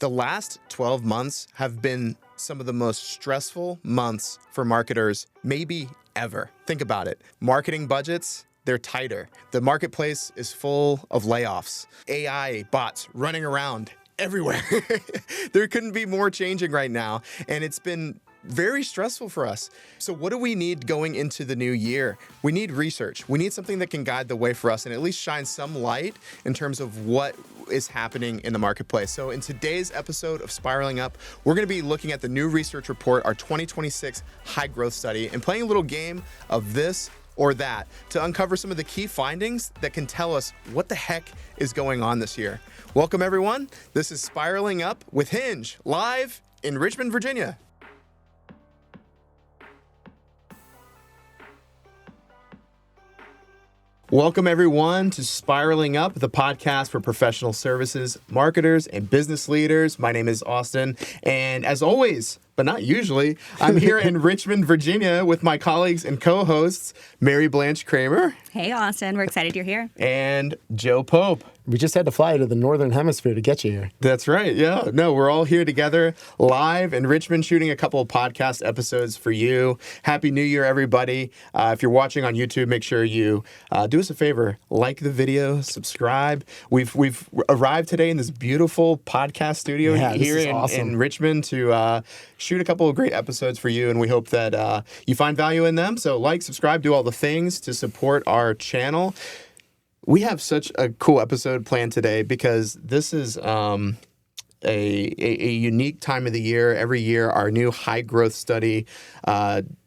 The last 12 months have been some of the most stressful months for marketers, maybe ever. Think about it. Marketing budgets, they're tighter. The marketplace is full of layoffs. AI bots running around everywhere. There couldn't be more changing right now, and it's been very stressful for us. So what do we need going into the new year? We need research. We need something that can guide the way for us and at least shine some light in terms of what is happening in the marketplace. So in today's episode of Spiraling Up, we're going to be looking at the new research report, our 2026 high growth study, and playing a little game of this or that to uncover some of the key findings that can tell us what the heck is going on this year. Welcome everyone. This is Spiraling Up with Hinge, live in Richmond, Virginia. Welcome, everyone, to Spiraling Up, the podcast for professional services, marketers, and business leaders. My name is Austin, and as always, but not usually, I'm here in Richmond, Virginia with my colleagues and co-hosts, Mary-Blanche Kraemer. Hey, Austin. We're excited you're here. And Joe Pope. We just had to fly to the Northern Hemisphere to get you here. That's right. Yeah. No, we're all here together live in Richmond shooting a couple of podcast episodes for you. Happy New Year, everybody. If you're watching on YouTube, make sure you do us a favor. Like the video, subscribe. We've arrived today in this beautiful podcast studio here in Richmond to shoot a couple of great episodes for you, and we hope that you find value in them. So like, subscribe, do all the things to support our channel. We have such a cool episode planned today because this is a unique time of the year. Every year, our new high growth study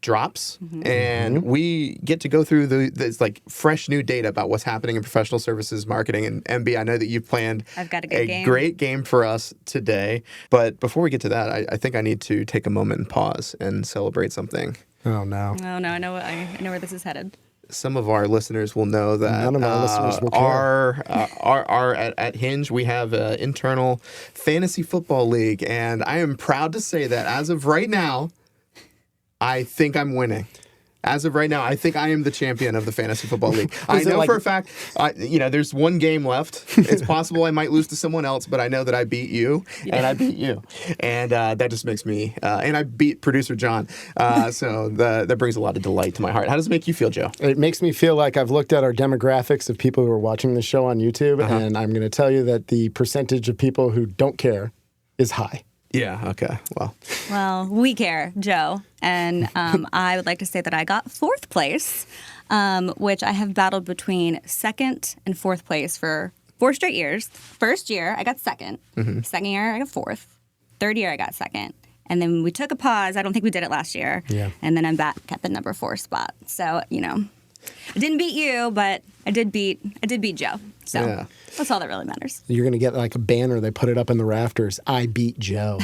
drops, and we get to go through this like fresh new data about what's happening in professional services marketing. And MB, I know that you've planned I've got a great game for us today. But before we get to that, I think I need to take a moment and pause and celebrate something. Oh no! Oh no! I know where this is headed. Some of our listeners will know that none of our listeners will care. At Hinge, we have an internal fantasy football league, and I am proud to say that as of right now, I think I'm winning. As of right now, I think I am the champion of the fantasy football league. I know for a fact, there's one game left. It's possible I might lose to someone else, but I know that I beat you, and I beat you. And that just makes me, and I beat producer John. So that brings a lot of delight to my heart. How does it make you feel, Joe? It makes me feel like I've looked at our demographics of people who are watching the show on YouTube, and I'm going to tell you that the percentage of people who don't care is high. Yeah, okay, Well, we care, Joe. And I would like to say that I got fourth place, which I have battled between second and fourth place for 4 straight years. First year, I got second. Second year, I got fourth. Third year, I got second. And then we took a pause. I don't think we did it last year. Yeah. And then I'm back at the number 4 spot. So, I didn't beat you, but I did beat Joe. So that's all that really matters. You're going to get like a banner. They put it up in the rafters. I beat Joe.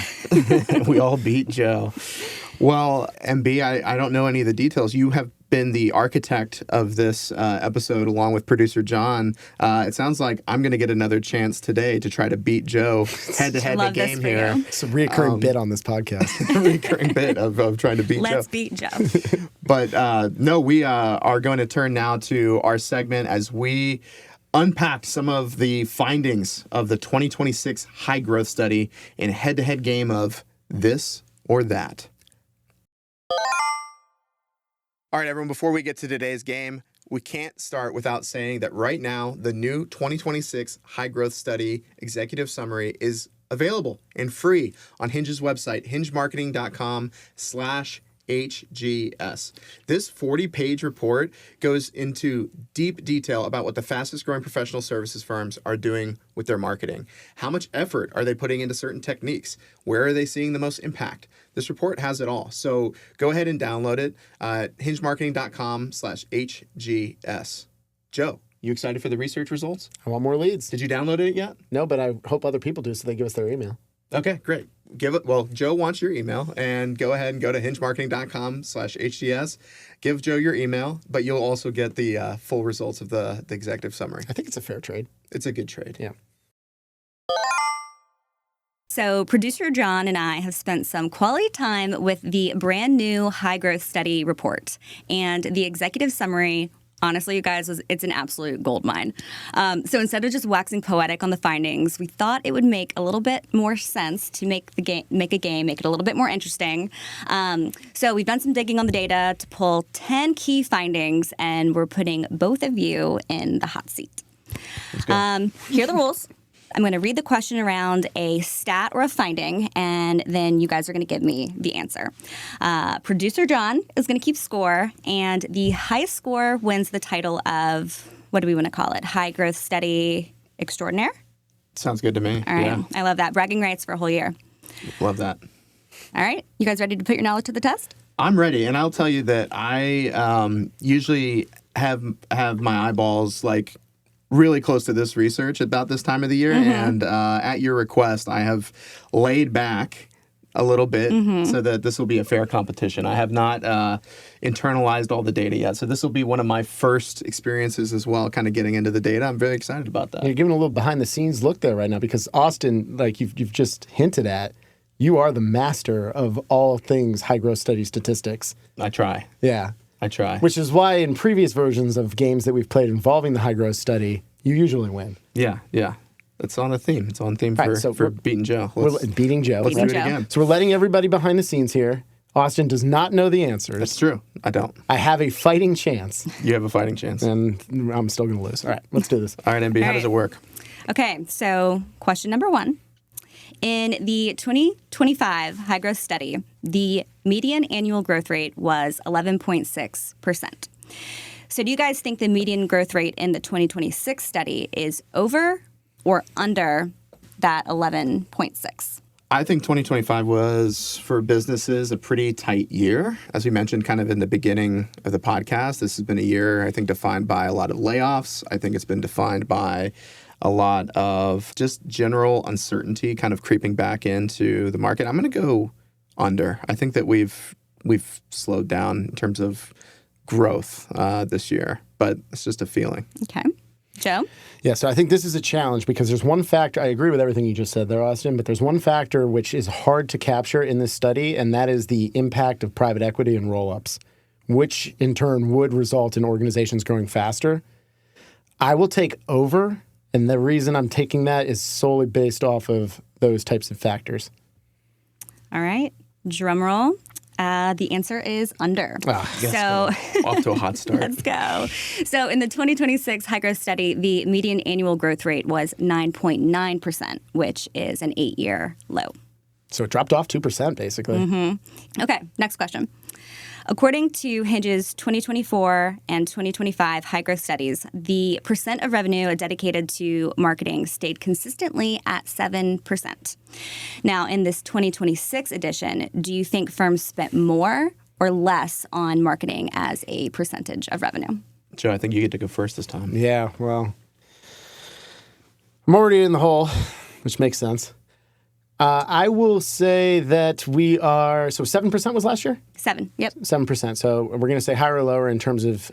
We all beat Joe. Well, MB, I don't know any of the details. You have been the architect of this episode along with producer John. It sounds like I'm going to get another chance today to try to beat Joe head-to-head in the game here. It's a recurring bit on this podcast. A recurring bit of trying to beat Joe. Let's beat Joe. But no, we are going to turn now to our segment as we unpacked some of the findings of the 2026 high growth study in a head-to-head game of this or that. All right, everyone, before we get to today's game, we can't start without saying that right now, the new 2026 high growth study executive summary is available and free on Hinge's website, hingemarketing.com/HGS. This 40-page report goes into deep detail about what the fastest growing professional services firms are doing with their marketing. How much effort are they putting into certain techniques? Where are they seeing the most impact? This report has it all. So go ahead and download it at hingemarketing.com/HGS. Joe, you excited for the research results? I want more leads. Did you download it yet? No, but I hope other people do so they give us their email. Okay, great. Joe wants your email, and go ahead and go to hingemarketing.com/HGS. Give Joe your email, but you'll also get the full results of the executive summary. I think it's a fair trade. It's a good trade. Yeah. So producer John and I have spent some quality time with the brand new high growth study report, and the executive summary honestly, you guys, it's an absolute gold mine. So instead of just waxing poetic on the findings, we thought it would make a little bit more sense to make a game, make it a little bit more interesting. So we've done some digging on the data to pull 10 key findings, and we're putting both of you in the hot seat. Here are the rules. I'm going to read the question around a stat or a finding, and then you guys are going to give me the answer. Producer John is going to keep score, and the highest score wins the title of, what do we want to call it? High growth study extraordinaire? Sounds good to me. All right. Yeah. I love that. Bragging rights for a whole year. Love that. All right. You guys ready to put your knowledge to the test? I'm ready, and I'll tell you that I usually have my eyeballs like really close to this research about this time of the year, and at your request, I have laid back a little bit so that this will be a fair competition. I have not internalized all the data yet, so this will be one of my first experiences as well, kind of getting into the data. I'm very excited about that. You're giving a little behind-the-scenes look there right now because Austin, like you've just hinted at, you are the master of all things high-growth study statistics. I try. Yeah. I try. Which is why in previous versions of games that we've played involving the high-growth study, you usually win. Yeah. It's on a theme. It's on theme Right, so for beating Joe. We're beating Joe. Let's do it again. So we're letting everybody behind the scenes here. Austin does not know the answers. That's true. I don't. I have a fighting chance, You have a fighting chance. and I'm still going to lose. All right, let's do this. All right, MB, how does it work? Okay. So question number 1. In the 2025 high growth study, the median annual growth rate was 11.6%. So do you guys think the median growth rate in the 2026 study is over or under that 11.6? I think 2025 was, for businesses, a pretty tight year. As we mentioned kind of in the beginning of the podcast, this has been a year, I think, defined by a lot of layoffs. I think it's been defined by a lot of just general uncertainty kind of creeping back into the market. I'm going to go under. I think that we've slowed down in terms of growth this year, but it's just a feeling. Okay. Joe? Yeah, so I think this is a challenge because there's one factor. I agree with everything you just said there, Austin, but there's one factor which is hard to capture in this study, and that is the impact of private equity and roll-ups, which in turn would result in organizations growing faster. I will take over, and the reason I'm taking that is solely based off of those types of factors. All right. Drum roll. The answer is under. So off to a hot start. Let's go. So in the 2026 high growth study, the median annual growth rate was 9.9%, which is an 8-year low. So it dropped off 2%, basically. Okay, next question. According to Hinge's 2024 and 2025 high growth studies, the percent of revenue dedicated to marketing stayed consistently at 7%. Now, in this 2026 edition, do you think firms spent more or less on marketing as a percentage of revenue? Joe, I think you get to go first this time. Yeah, well, I'm already in the hole, which makes sense. I will say that we are, so 7% was last year? 7, yep. 7%. So we're going to say higher or lower in terms of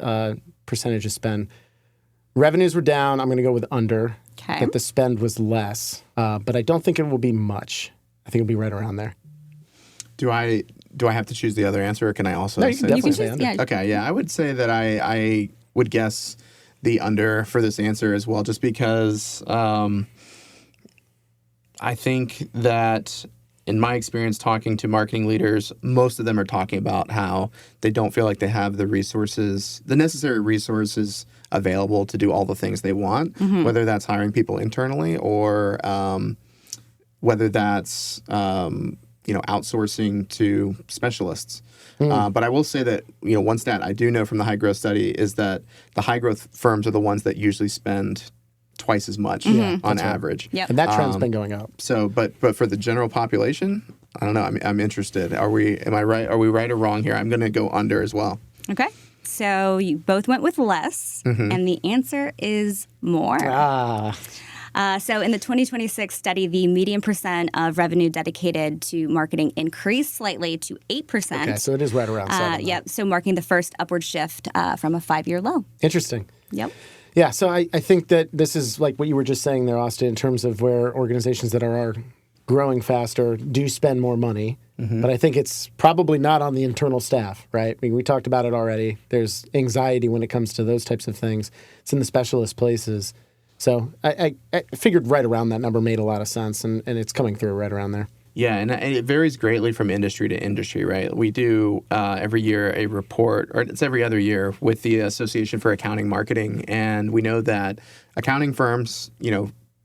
percentage of spend. Revenues were down. I'm going to go with under. Okay. But the spend was less. But I don't think it will be much. I think it'll be right around there. Do I have to choose the other answer, or can I also No, you say can definitely You can say choose, under. yeah. Okay, yeah, I would say that I would guess the under for this answer as well, just because I think that in my experience talking to marketing leaders, most of them are talking about how they don't feel like they have the resources, the necessary resources available to do all the things they want, whether that's hiring people internally or whether that's outsourcing to specialists. But I will say that one stat I do know from the high growth study is that the high growth firms are the ones that usually spend twice as much on average. Yep. And that trend's been going up. So, but for the general population, I don't know. I'm interested. Am I right? Are we right or wrong here? I'm going to go under as well. Okay. So you both went with less, and the answer is more. So in the 2026 study, the median percent of revenue dedicated to marketing increased slightly to 8%. Okay, so it is right around 7. Yep. So marking the first upward shift from a 5-year low. Interesting. Yep. Yeah, so I think that this is like what you were just saying there, Austin, in terms of where organizations that are growing faster do spend more money. But I think it's probably not on the internal staff, right? I mean, we talked about it already. There's anxiety when it comes to those types of things. It's in the specialist places. So I figured right around that number made a lot of sense, and it's coming through right around there. Yeah, and it varies greatly from industry to industry, right? We do every year a report, or it's every other year, with the Association for Accounting Marketing, and we know that accounting firms,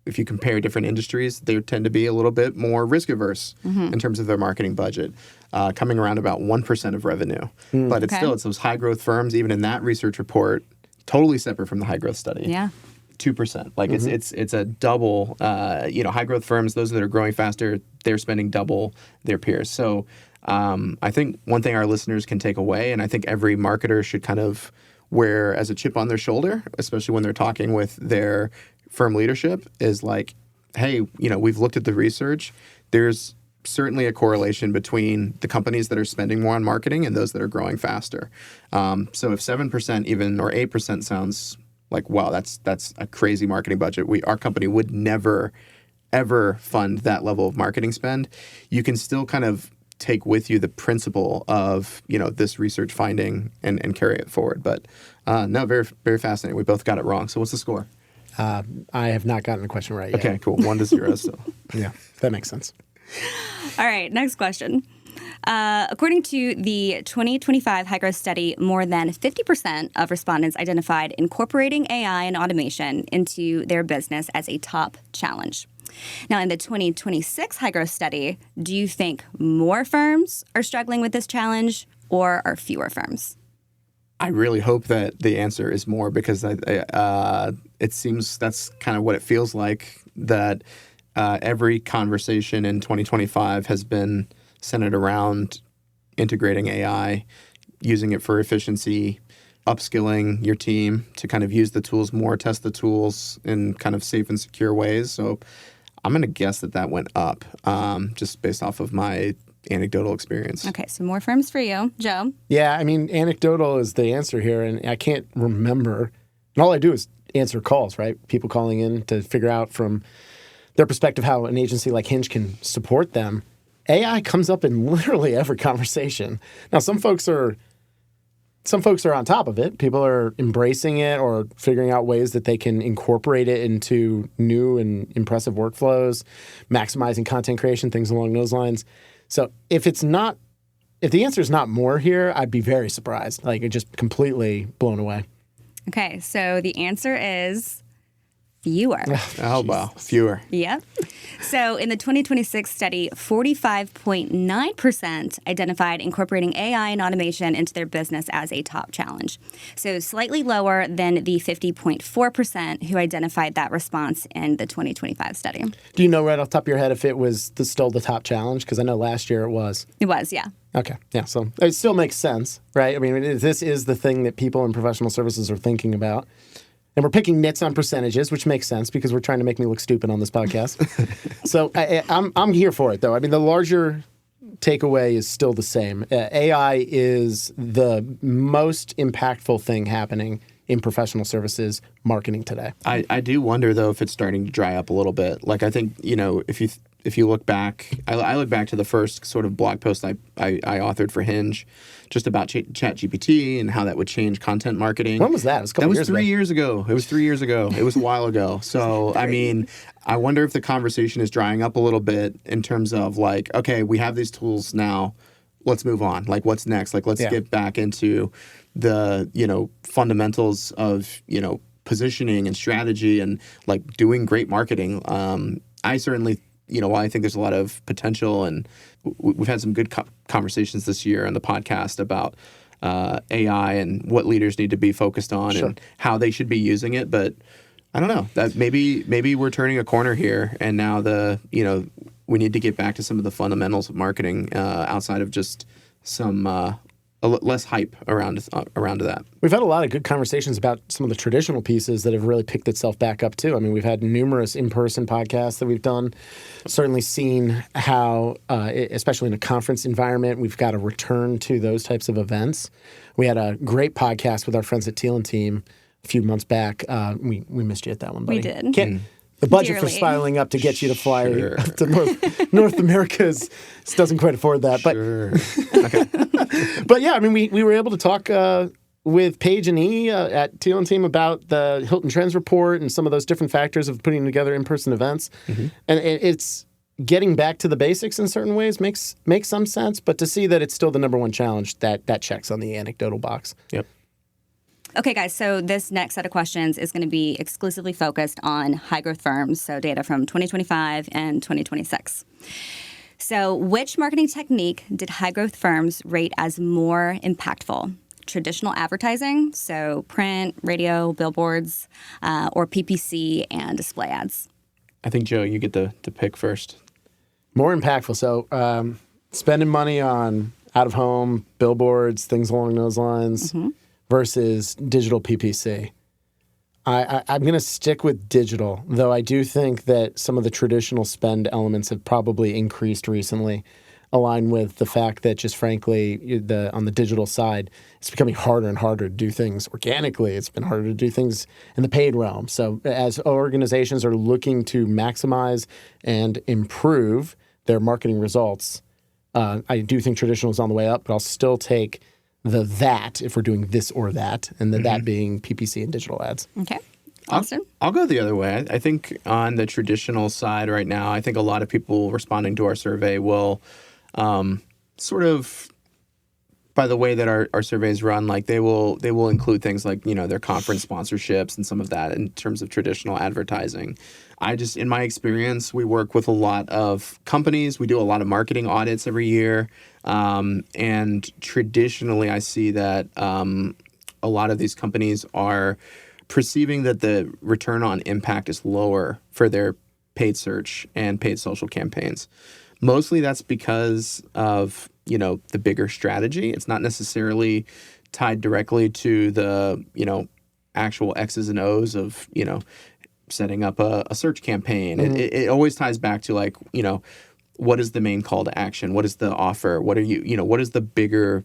if you compare different industries, they tend to be a little bit more risk averse in terms of their marketing budget, coming around about 1% of revenue. But it's those high growth firms, even in that research report, totally separate from the high growth study. Yeah. 2%. Like it's a double. High growth firms, those that are growing faster, they're spending double their peers. So I think one thing our listeners can take away, and I think every marketer should kind of wear as a chip on their shoulder, especially when they're talking with their firm leadership, is like, hey, we've looked at the research. There's certainly a correlation between the companies that are spending more on marketing and those that are growing faster. So if 7% even or 8% sounds like, wow, that's a crazy marketing budget. Our company would never, ever fund that level of marketing spend. You can still kind of take with you the principle of this research finding and carry it forward. But no, very, very fascinating. We both got it wrong. So what's the score? I have not gotten the question right yet. Okay, cool. 1-0 still. Yeah, that makes sense. All right, next question. According to the 2025 high growth study, more than 50% of respondents identified incorporating AI and automation into their business as a top challenge. Now, in the 2026 high growth study, do you think more firms are struggling with this challenge, or are fewer firms? I really hope that the answer is more, because it seems that's kind of what it feels like, that every conversation in 2025 has been centered around integrating AI, using it for efficiency, upskilling your team to kind of use the tools more, test the tools in kind of safe and secure ways. So I'm going to guess that went up just based off of my anecdotal experience. Okay, so more firms for you. Joe? Yeah, I mean, anecdotal is the answer here, and I can't remember. And all I do is answer calls, right? People calling in to figure out from their perspective how an agency like Hinge can support them. AI comes up in literally every conversation. Now, some folks are on top of it. People are embracing it or figuring out ways that they can incorporate it into new and impressive workflows, maximizing content creation, things along those lines. So if the answer is not more here, I'd be very surprised, like just completely blown away. Okay, so the answer is fewer. Oh, wow. Fewer. Yep. So in the 2026 study, 45.9% identified incorporating AI and automation into their business as a top challenge. So slightly lower than the 50.4% who identified that response in the 2025 study. Do you know right off the top of your head if it was still the top challenge? Because I know last year it was. It was, yeah. Okay. Yeah. So it still makes sense, right? I mean, this is the thing that people in professional services are thinking about. And we're picking nits on percentages, which makes sense because we're trying to make me look stupid on this podcast. So I'm here for it, though. I mean, the larger takeaway is still the same. AI is the most impactful thing happening in professional services marketing today. I do wonder, though, if it's starting to dry up a little bit. Like, I think, if you look back, I look back to the first sort of blog post I authored for Hinge, just about ChatGPT and how that would change content marketing. When was that? It was a couple years ago. 3 years ago. It was 3 years ago. It was a while ago. So, I mean, I wonder if the conversation is drying up a little bit in terms of like, okay, we have these tools now. Let's move on. Like, what's next? Like, let's get back into the, fundamentals of, positioning and strategy and like doing great marketing. I certainly, while I think there's a lot of potential, and we've had some good conversations this year on the podcast about AI and what leaders need to be focused on and how they should be using it. But I don't know, that maybe we're turning a corner here, and now we need to get back to some of the fundamentals of marketing outside of just some less hype around that. We've had a lot of good conversations about some of the traditional pieces that have really picked itself back up too. I mean, we've had numerous in-person podcasts that we've done. Certainly seen how, especially in a conference environment, we've got to return to those types of events. We had a great podcast with our friends at Teal & Team a few months back. We missed you at that one, buddy. We did. The budget for Dearly. spiraling up to get you to fly Sure. up to North America doesn't quite afford that. But Sure. Okay. But yeah, I mean, we were able to talk with Paige and E at Teal and Team about the Hilton Trends Report and some of those different factors of putting together in-person events. And it's getting back to the basics in certain ways makes some sense. But to see that it's still the number one challenge, that checks on the anecdotal box. Yep. Okay, guys, so this next set of questions is going to be exclusively focused on high-growth firms, so data from 2025 and 2026. So which marketing technique did high-growth firms rate as more impactful? Traditional advertising, so print, radio, billboards, or PPC and display ads? I think, Joe, you get to pick first. More impactful. So spending money on out-of-home, billboards, things along those lines, versus digital PPC. I'm going to stick with digital, though I do think that some of the traditional spend elements have probably increased recently, aligned with the fact that just frankly, on the digital side, it's becoming harder and harder to do things organically. It's been harder to do things in the paid realm. So as organizations are looking to maximize and improve their marketing results, I do think traditional is on the way up, but I'll still take that if we're doing this or that, and that being PPC and digital ads. Okay. Austin? I'll go the other way. I think on the traditional side right now, I think a lot of people responding to our survey will sort of, by the way that our surveys run, like they will include things like, their conference sponsorships and some of that in terms of traditional advertising. In my experience, we work with a lot of companies. We do a lot of marketing audits every year. And traditionally, I see that a lot of these companies are perceiving that the return on impact is lower for their paid search and paid social campaigns. Mostly that's because of, the bigger strategy. It's not necessarily tied directly to the, actual X's and O's of, setting up a search campaign. It always ties back to like, what is the main call to action? What is the offer? What are what is the bigger,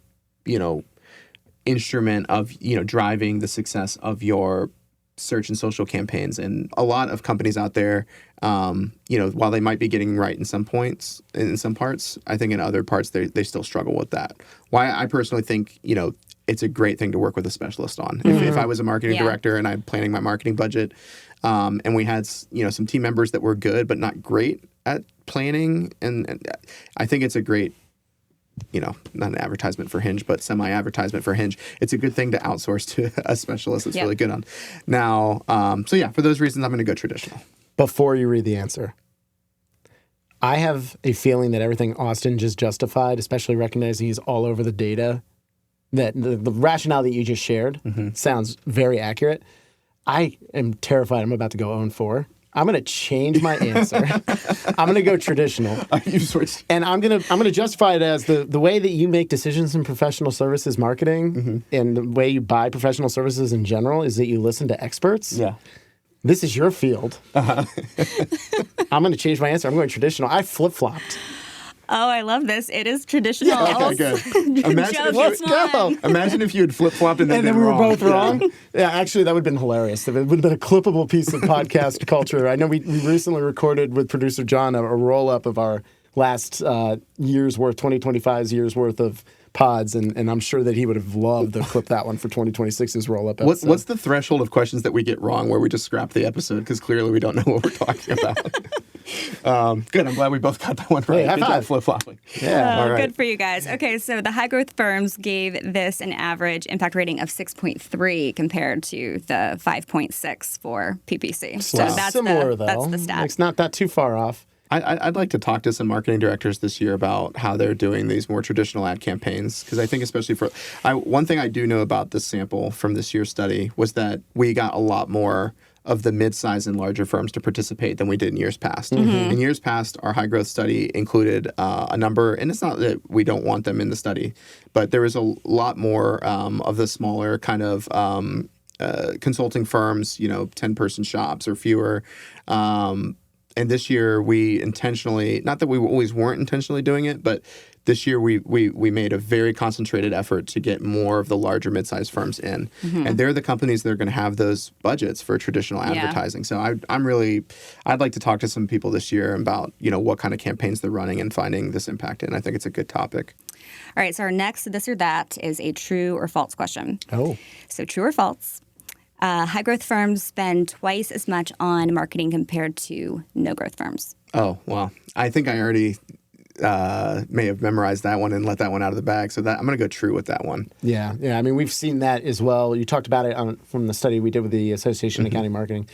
instrument of, driving the success of your search and social campaigns? And a lot of companies out there, while they might be getting right in some parts, I think in other parts they still struggle with that. Why I personally think, it's a great thing to work with a specialist on. If I was a marketing director and I'm planning my marketing budget, and we had, some team members that were good but not great at planning, and I think it's a great, not an advertisement for Hinge, but semi-advertisement for Hinge. It's a good thing to outsource to a specialist that's really good on. Now, for those reasons, I'm going to go traditional. Before you read the answer, I have a feeling that everything Austin just justified, especially recognizing he's all over the data, that the rationale that you just shared sounds very accurate. I am terrified I'm about to go 0-4. I'm going to change my answer. I'm going to go traditional. You switched. And I'm going to justify it as the way that you make decisions in professional services marketing and the way you buy professional services in general is that you listen to experts. Yeah. This is your field. I'm going to change my answer. I'm going traditional. I flip-flopped. Oh, I love this. It is traditional. Okay, good. Imagine if you had flip-flopped and then we were both wrong. Yeah, actually, that would have been hilarious. It would have been a clippable piece of podcast culture. I know we recently recorded with producer John a roll-up of our last year's worth, 2025's year's worth of pods, and I'm sure that he would have loved to clip that one for 2026's roll-up episode. What's the threshold of questions that we get wrong where we just scrap the episode because clearly we don't know what we're talking about? Good. I'm glad we both got that one right. Hey, high five. Flip-flopping. Yeah. All right. Good for you guys. Okay, so the high growth firms gave this an average impact rating of 6.3 compared to the 5.6 for PPC. So that's similar, though. That's the stat. It's not that too far off. I'd like to talk to some marketing directors this year about how they're doing these more traditional ad campaigns, because I think especially one thing I do know about this sample from this year's study was that we got a lot more of the mid-size and larger firms to participate than we did in years past. In years past, our high growth study included a number, and it's not that we don't want them in the study, but there was a lot more of the smaller kind of consulting firms, 10-person shops or fewer. And this year, we intentionally, not that we always weren't intentionally doing it, but this year we made a very concentrated effort to get more of the larger mid-sized firms in, and they're the companies that are going to have those budgets for traditional advertising. So I'd like to talk to some people this year about what kind of campaigns they're running and finding this impact in. I think it's a good topic. All right, so our next this or that is a true or false question. Oh. So true or false? High growth firms spend twice as much on marketing compared to no growth firms. Oh, well, I think I already may have memorized that one and let that one out of the bag. So that I'm going to go true with that one. Yeah. I mean, we've seen that as well. You talked about it from the study we did with the Association of Accounting Marketing.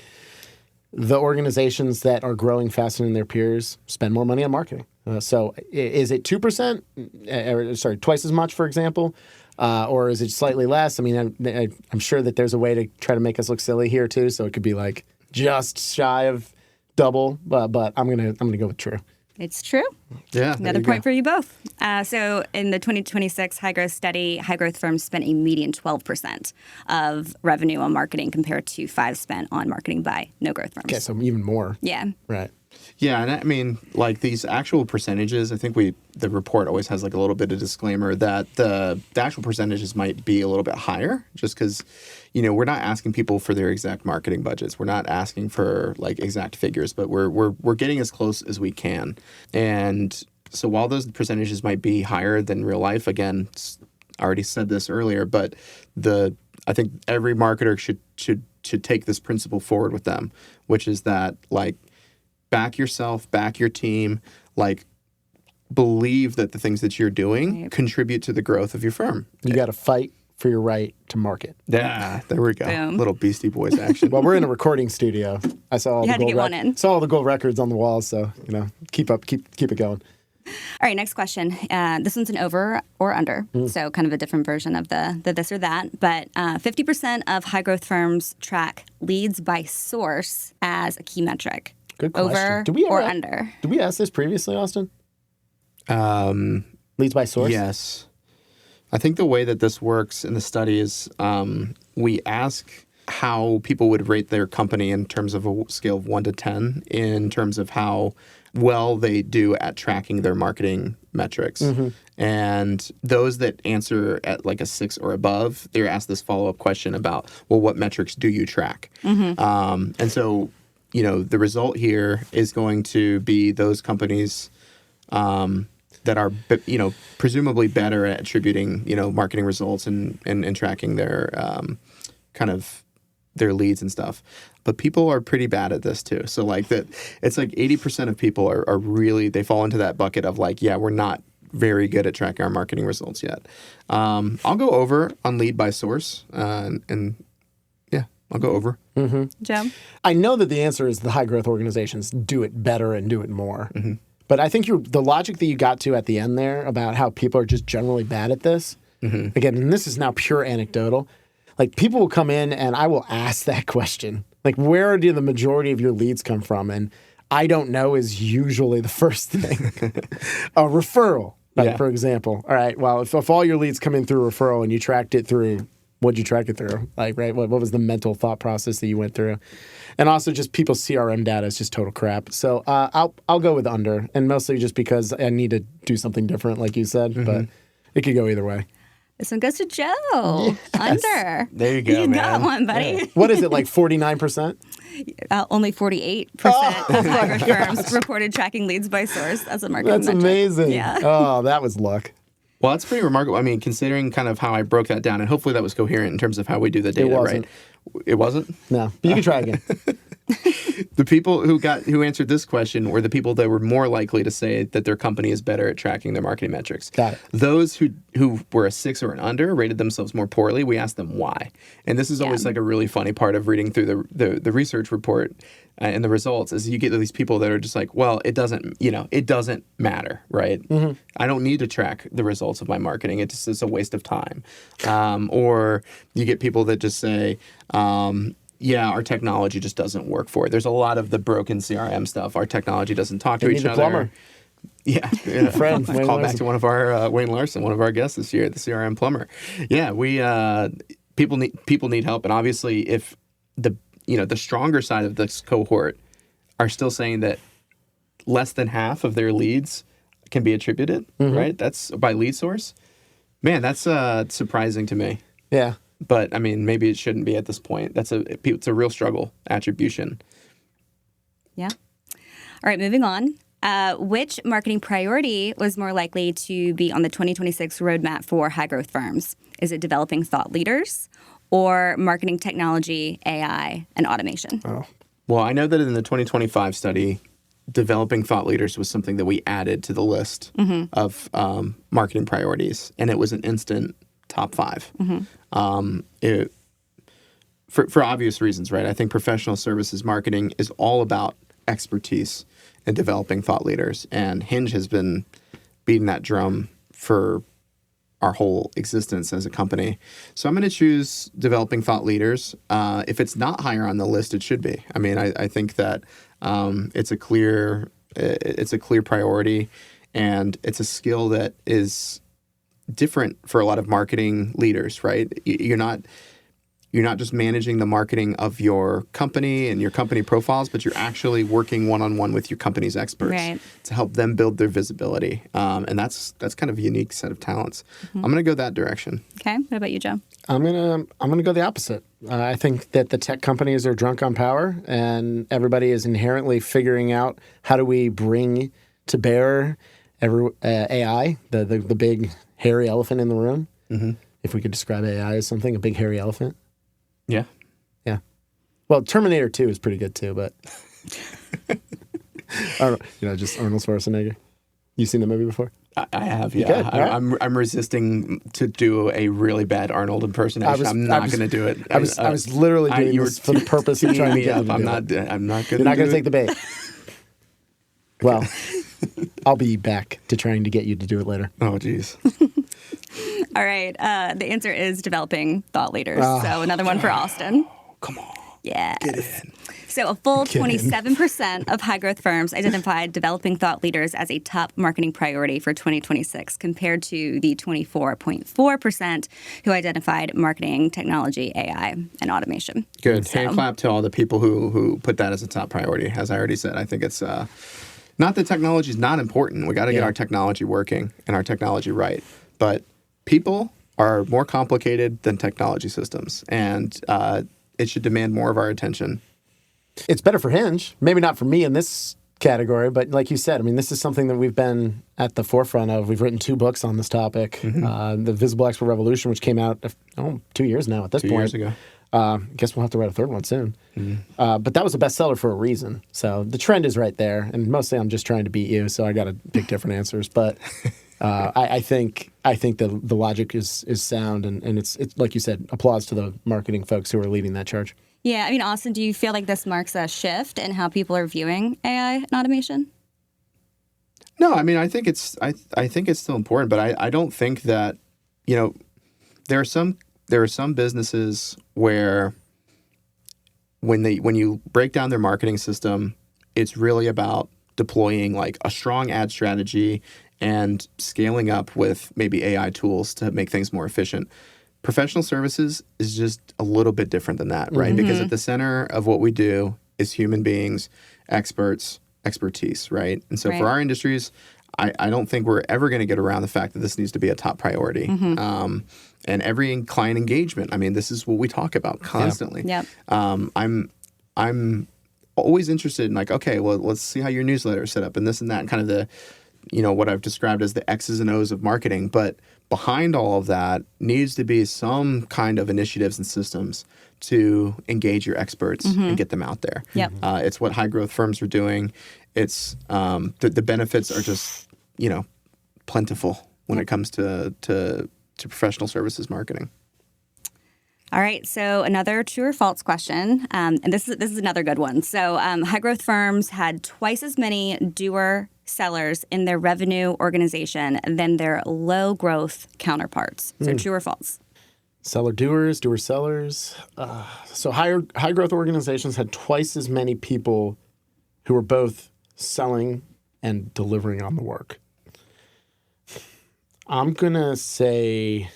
The organizations that are growing faster than their peers spend more money on marketing. So is it 2%? Twice as much, for example? Or is it slightly less? I mean, I'm sure that there's a way to try to make us look silly here too. So it could be like just shy of double, but I'm gonna go with true. It's true. Yeah. Another point for you both. So in the 2026 high growth study, high growth firms spent a median 12% of revenue on marketing compared to 5% spent on marketing by no growth firms. Okay, so even more. Yeah. Right. Yeah, and I mean, like these actual percentages, I think the report always has like a little bit of disclaimer that the actual percentages might be a little bit higher, just because, we're not asking people for their exact marketing budgets. We're not asking for like exact figures, but we're getting as close as we can. And so while those percentages might be higher than real life, again, I already said this earlier, but I think every marketer should take this principle forward with them, which is that like, back yourself, back your team, like believe that the things that you're doing contribute to the growth of your firm. You got to fight for your right to market. Yeah, there we go. Boom. Little Beastie Boys action. Well, we're in a recording studio. I saw all You the had to gold get one in. saw all the gold records on the walls, so keep it going. All right, next question. This one's an over or under, so kind of a different version of the this or that. But 50% of high growth firms track leads by source as a key metric. Good question. Over Did we or ever- under? Did we ask this previously, Austin? Leads by source? Yes. I think the way that this works in the study is we ask how people would rate their company in terms of a scale of 1 to 10 in terms of how well they do at tracking their marketing metrics. And those that answer at like a 6 or above, they're asked this follow-up question about, well, what metrics do you track? And so, the result here is going to be those companies that are, presumably better at attributing, marketing results and tracking their kind of their leads and stuff. But people are pretty bad at this too. So like that, it's like 80% of people are really, they fall into that bucket of like, yeah, we're not very good at tracking our marketing results yet. I'll go over on lead by source and yeah, I'll go over. Joe? I know that the answer is the high growth organizations do it better and do it more. But I think the logic that you got to at the end there about how people are just generally bad at this, again, and this is now pure anecdotal, like people will come in and I will ask that question. Like, where do the majority of your leads come from? And I don't know is usually the first thing. A referral, right, for example. All right, well, if all your leads come in through referral and you tracked it through, what'd you track it through? Like, right, what was the mental thought process that you went through? And also just people's CRM data is just total crap. So I'll go with under, and mostly just because I need to do something different, like you said, but it could go either way. This one goes to Joe. Under. There you go, You got man. one, buddy. What is it, like 49%? Only 48% of high growth firms reported tracking leads by source as a marketing That's metric. amazing. Yeah. Oh, that was luck. Well, that's pretty remarkable. I mean, considering kind of how I broke that down, and hopefully that was coherent in terms of how we do the data, wasn't. right? It wasn't? No, but you can try again. The people who answered this question were the people that were more likely to say that their company is better at tracking their marketing metrics. Got it. Those who were a 6 or an under rated themselves more poorly. We asked them why, and this is always like a really funny part of reading through the research report and the results is you get these people that are just like, well, it doesn't matter, right? I don't need to track the results of my marketing. It's a waste of time. Or you get people that just say, yeah, our technology just doesn't work for it. There's a lot of the broken CRM stuff. Our technology doesn't talk to They each need a other. plumber. Yeah, friend, Wayne Call back Larson. to one of our Wayne Larson, one of our guests this year, the CRM plumber. Yeah, we people need help, and obviously, if the stronger side of this cohort are still saying that less than half of their leads can be attributed, right? That's by lead source. Man, that's surprising to me. Yeah. But I mean, maybe it shouldn't be at this point. It's a real struggle, attribution. Yeah. All right, moving on. Which marketing priority was more likely to be on the 2026 roadmap for high growth firms? Is it developing thought leaders or marketing technology, AI, and automation? Oh. Well, I know that in the 2025 study, developing thought leaders was something that we added to the list of marketing priorities, and it was an instant top 5. For obvious reasons, right? I think professional services marketing is all about expertise in developing thought leaders, and Hinge has been beating that drum for our whole existence as a company. So I'm going to choose developing thought leaders. If it's not higher on the list, it should be. I mean, I think that it's a clear priority, and it's a skill that is different for a lot of marketing leaders, right? You're not just managing the marketing of your company and your company profiles, but you're actually working one-on-one with your company's experts to help them build their visibility. And that's kind of a unique set of talents. I'm going to go that direction. Okay. What about you, Joe? I'm gonna go the opposite. I think that the tech companies are drunk on power, and everybody is inherently figuring out how do we bring to bear AI, the big hairy elephant in the room. If we could describe AI as something, a big hairy elephant. Yeah. Yeah. Well, Terminator 2 is pretty good too, but just Arnold Schwarzenegger. You seen the movie before? I have, yeah. I'm resisting to do a really bad Arnold impersonation. I'm not going to do it. I was literally doing this for the purpose of trying to get I'm not going to. You're not going to take the bait. Well, I'll be back to trying to get you to do it later. Oh, geez. All right. The answer is developing thought leaders. So another one for Austin. Come on. Yes. Get in. So a full 27% of high growth firms identified developing thought leaders as a top marketing priority for 2026, compared to the 24.4% who identified marketing, technology, AI, and automation. Good. Hand clap to all the people who put that as a top priority. As I already said, I think it's not that technology is not important. We got to get our technology working and our technology right. But people are more complicated than technology systems, and it should demand more of our attention. It's better for Hinge. Maybe not for me in this category, but like you said, I mean, this is something that we've been at the forefront of. We've written 2 books on this topic. The Visible Expert Revolution, which came out 2 years now at this point. 2 years ago. I guess we'll have to write a 3rd one soon. But that was a bestseller for a reason. So the trend is right there. And mostly I'm just trying to beat you, so I got to pick different answers. But I think the logic is sound, and it's like you said, applause to the marketing folks who are leading that charge. Yeah, I mean, Austin, do you feel like this marks a shift in how people are viewing AI and automation? No, I mean, I think it's still important, but I don't think that, there are some businesses where when you break down their marketing system, it's really about deploying like a strong ad strategy and scaling up with maybe AI tools to make things more efficient. Professional services is just a little bit different than that, right? Because at the center of what we do is human beings, expertise, right? And so for our industries, I don't think we're ever going to get around the fact that this needs to be a top priority. And every client engagement, I mean, this is what we talk about constantly. Yep. I'm always interested in like, okay, well, let's see how your newsletter is set up and this and that, and kind of the, what I've described as the X's and O's of marketing. But behind all of that needs to be some kind of initiatives and systems to engage your experts and get them out there. Yep. It's what high growth firms are doing. It's the benefits are just, plentiful when it comes to professional services marketing. All right, so another true or false question, and this is another good one. So high growth firms had twice as many doer sellers in their revenue organization than their low growth counterparts. So true or false? Seller-doers, doer-sellers. So high growth organizations had twice as many people who were both selling and delivering on the work. I'm going to say,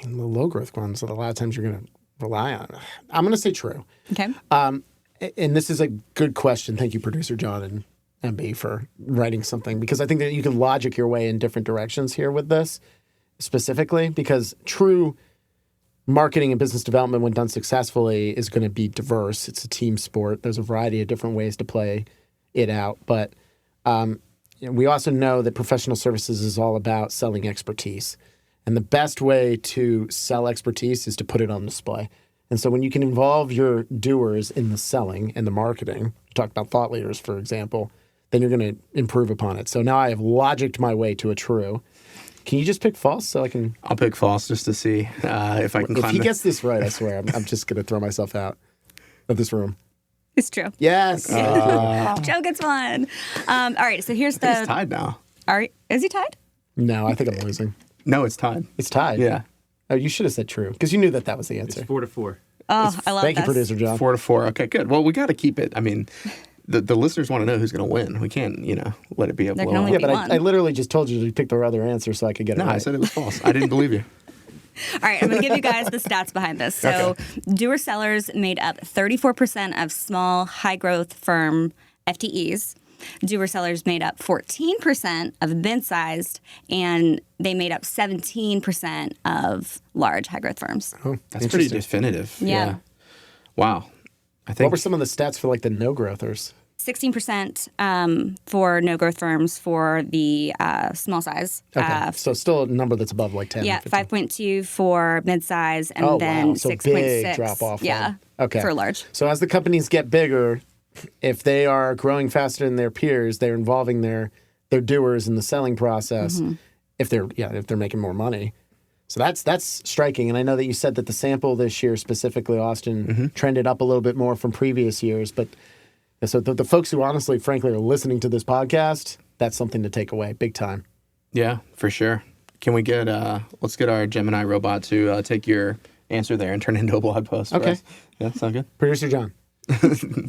the low growth ones that a lot of times you're going to rely on. I'm going to say true. Okay. And this is a good question. Thank you, producer John and MB, for writing something, because I think that you can logic your way in different directions here with this specifically, because true marketing and business development, when done successfully, is going to be diverse. It's a team sport. There's a variety of different ways to play it out. But we also know that professional services is all about selling expertise. And the best way to sell expertise is to put it on display. And so when you can involve your doers in the selling and the marketing, talk about thought leaders, for example, then you're going to improve upon it. So now I have logicked my way to a true. Can you just pick false so I can... I'll pick false just to see if I can If climb he gets this right, I swear, I'm just going to throw myself out of this room. It's true. Yes. Joe gets one. All right, so here's He's the... tied now. Is he tied? No, I think I'm losing. No, it's tied. It's tied. Yeah. Oh, you should have said true, because you knew that was the answer. It's 4-4. Oh, I love Thank you, this. producer John. 4-4. Okay, good. Well, we got to keep it. I mean, the listeners want to know who's going to win. We can't, let it be a There can blowout. only Yeah, be but one. I literally just told you to pick the other answer so I could get it No, right. I said it was false. I didn't believe you. All right, I'm going to give you guys the stats behind this. So, doer sellers made up 34% of small, high-growth firm FTEs. Doer sellers made up 14% of mid-sized, and they made up 17% of large, high-growth firms. Oh, That's pretty interesting. definitive. Yeah. Wow. I think What were some of the stats for like the no-growthers? 16% for no-growth firms for the small size. Okay, so still a number that's above like 10. Yeah, 15. 5.2 for mid-size, and Oh, then wow. So 6.6. big drop off. Yeah, Okay. for large. So as the companies get bigger, if they are growing faster than their peers, they're involving their doers in the selling process. Mm-hmm. If they're making more money. So that's striking. And I know that you said that the sample this year, specifically Austin, trended up a little bit more from previous years. But so the folks who honestly, frankly, are listening to this podcast, that's something to take away big time. Yeah, for sure. Can we get let's get our Gemini robot to take your answer there and turn it into a blog post for Okay. us. Yeah, sound good? Producer John.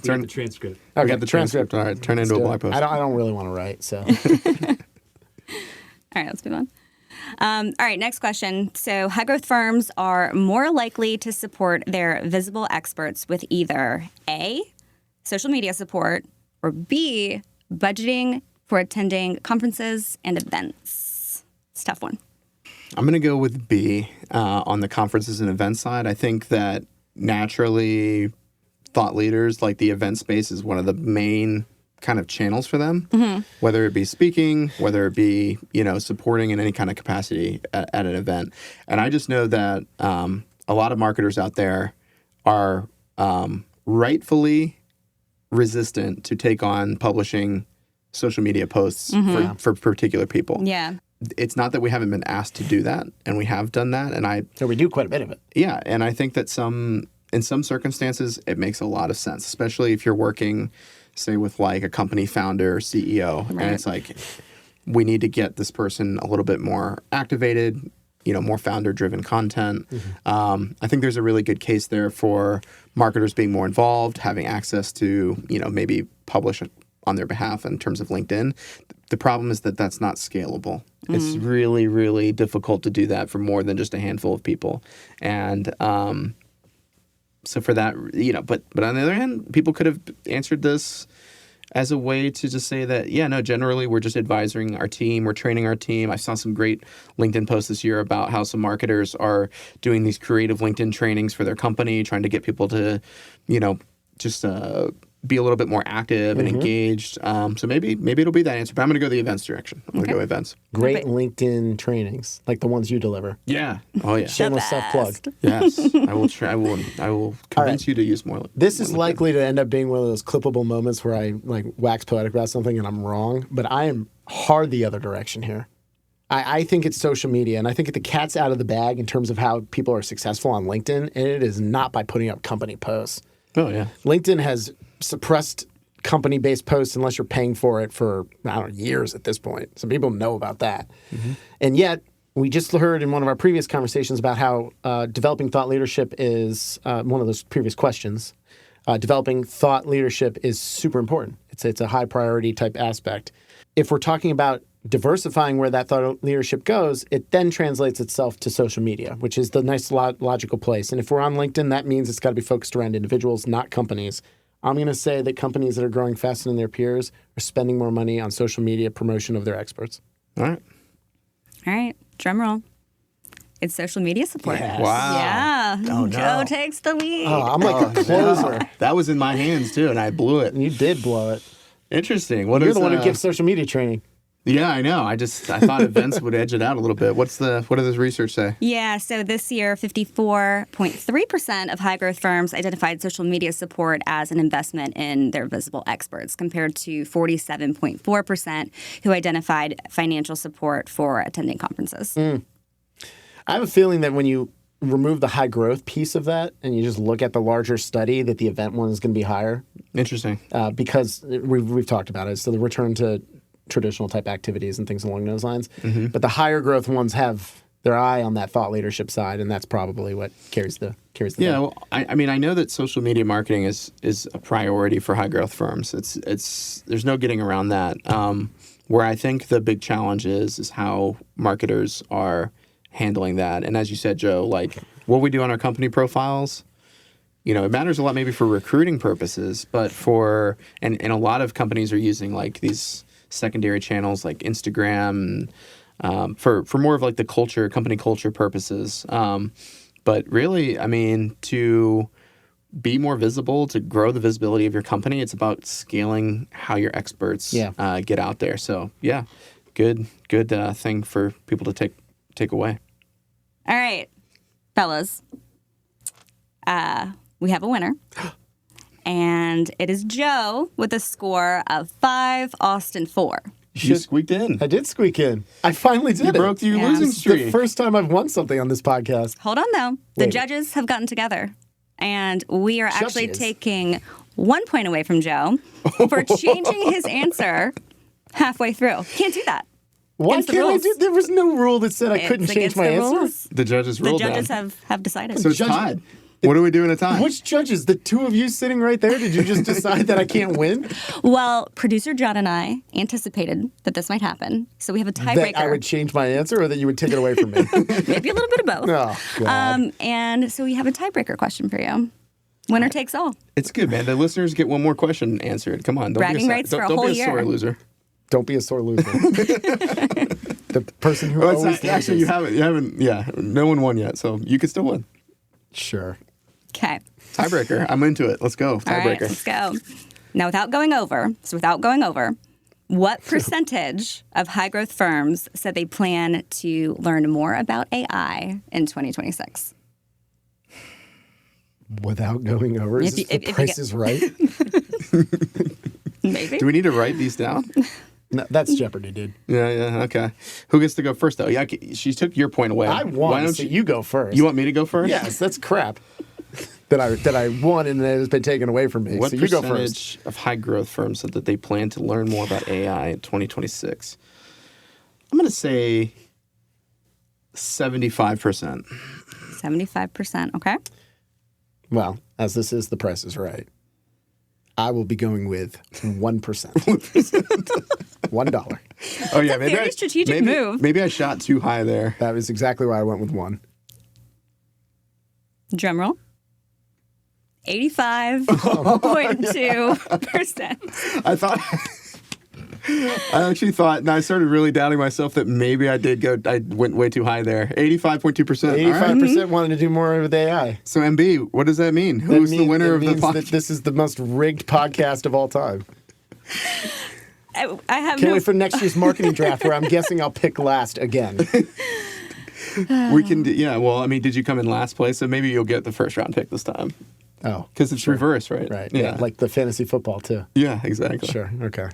Turn the transcript. We got the transcript. All right, turn it into a blog post. I don't really want to write, so. All right, let's move on. All right, next question. So, high growth firms are more likely to support their visible experts with either A, social media support, or B, budgeting for attending conferences and events. It's a tough one. I'm going to go with B on the conferences and event side. I think that naturally thought leaders, like the event space, is one of the main kind of channels for them, whether it be speaking, whether it be, supporting in any kind of capacity at an event. And I just know that a lot of marketers out there are rightfully resistant to take on publishing social media posts for particular people. Yeah. It's not that we haven't been asked to do that, and we have done that. And So we do quite a bit of it. yeah, and I think that in some circumstances, it makes a lot of sense, especially if you're working, say, with like a company founder or CEO, and it's like, we need to get this person a little bit more activated, more founder-driven content. I think there's a really good case there for marketers being more involved, having access to, maybe publish on their behalf in terms of LinkedIn. The problem is that that's not scalable. It's really, really difficult to do that for more than just a handful of people. And so for that, but on the other hand, people could have answered this as a way to just say that, generally we're just advising our team, we're training our team. I saw some great LinkedIn posts this year about how some marketers are doing these creative LinkedIn trainings for their company, trying to get people to, just be a little bit more active and engaged. So maybe it'll be that answer, but I'm going to go the events direction. I'm going to go events. Great LinkedIn trainings, like the ones you deliver. Yeah. Oh yeah. Shameless self-plug. Yes. I will try. I will convince you to use more. This is likely to end up being one of those clippable moments where I like wax poetic about something and I'm wrong, but I am hard the other direction here. I think it's social media, and I think the cat's out of the bag in terms of how people are successful on LinkedIn, and it is not by putting up company posts. Oh yeah. LinkedIn has suppressed company-based posts unless you're paying for it for, years at this point. Some people know about that. And yet, we just heard in one of our previous conversations about how developing thought leadership is one of those previous questions. Developing thought leadership is super important. It's a high priority type aspect. If we're talking about diversifying where that thought leadership goes, it then translates itself to social media, which is the nice logical place. And if we're on LinkedIn, that means it's got to be focused around individuals, not companies. I'm going to say that companies that are growing faster than their peers are spending more money on social media promotion of their experts. All right. All right, drum roll. It's social media support. Yes. Wow. Yeah. Oh, no. Joe takes the lead. Oh, I'm like a closer. That was in my hands too, and I blew it. And you did blow it. Interesting. What You're is the one who gives social media training. Yeah, I know. I thought events would edge it out a little bit. What does this research say? Yeah, so this year, 54.3% of high growth firms identified social media support as an investment in their visible experts, compared to 47.4% who identified financial support for attending conferences. I have a feeling that when you remove the high growth piece of that and you just look at the larger study, that the event one is going to be higher. Interesting. Because we've talked about it. So the return to traditional type activities and things along those lines. Mm-hmm. But the higher growth ones have their eye on that thought leadership side, and that's probably what carries the Yeah, day. well, I mean, I know that social media marketing is a priority for high growth firms. It's there's no getting around that. Where I think the big challenge is how marketers are handling that. And as you said, Joe, like what we do on our company profiles, it matters a lot maybe for recruiting purposes, but and a lot of companies are using like these secondary channels like Instagram for more of like the company culture purposes. But really, I mean, to be more visible, to grow the visibility of your company, it's about scaling how your experts get out there. So yeah, good thing for people to take away. All right, fellas. We have a winner. And it is Joe with a score of 5, Austin 4. You squeaked in. I did squeak in. I finally did You it. broke your Yeah. losing It's streak. the first time I've won something on this podcast. Hold on, though. The Wait. judges have gotten together. And we are actually Judges? taking 1 point away from Joe for changing his answer halfway through. Can't do that. Why Against the can't I rules. do? There was no rule that said I couldn't It's change against my the answer. rules. The judges The ruled judges that. have decided. So it's Judge- tied. What are we doing at time? Which judges? The two of you sitting right there? Did you just decide that I can't win? Well, producer John and I anticipated that this might happen. So we have a That I tiebreaker. would change my answer, or that you would take it away from me? Maybe a little bit of both. Oh, God. And so we have a tiebreaker question for you. Winner takes all. It's good, man. The listeners get one more question answered. Come on, don't Bragging be a, rights don't, for a don't whole be a year. sore loser. Don't be a sore loser. The person who Well, it's always not, actually, you loses. haven't. Yeah, no one won yet, so you could still win. Sure. Okay. Tiebreaker. I'm into it. Let's go. All right, Tiebreaker. let's go. Now, without going over, what percentage of high growth firms said they plan to learn more about AI in 2026? Without going over, is If this you- the if you Price get- is Right? Maybe. Do we need to write these down? No, that's Jeopardy, dude. Yeah. Okay. Who gets to go first, though? Yeah, she took your point away. I won, Why don't so you go first. You want me to go first? Yes, that's crap. That I won and it has been taken away from me. What So you go first. percentage of high growth firms said that they plan to learn more about AI in 2026? I'm going to say 75%. 75%. Okay. Well, as this is The Price is Right, I will be going with 1%. $1. Oh yeah, a very strategic move. Maybe I shot too high there. That was exactly why I went with 1. Drum roll. 85.2%. I thought. I actually thought, and I started really doubting myself that maybe I went way too high there. 85.2%. All right. 85% wanted to do more with AI. So MB, what does that mean? Who's the winner of the means that podcast? this is the most rigged podcast of all time. I have Can't no wait for next year's marketing draft where I'm guessing I'll pick last again. We can do, yeah, well, I mean, did you come in last place? So maybe you'll get the first round pick this time. Oh, Because it's reverse, right? right. Yeah, like the fantasy football too. Yeah, exactly. Sure. Okay.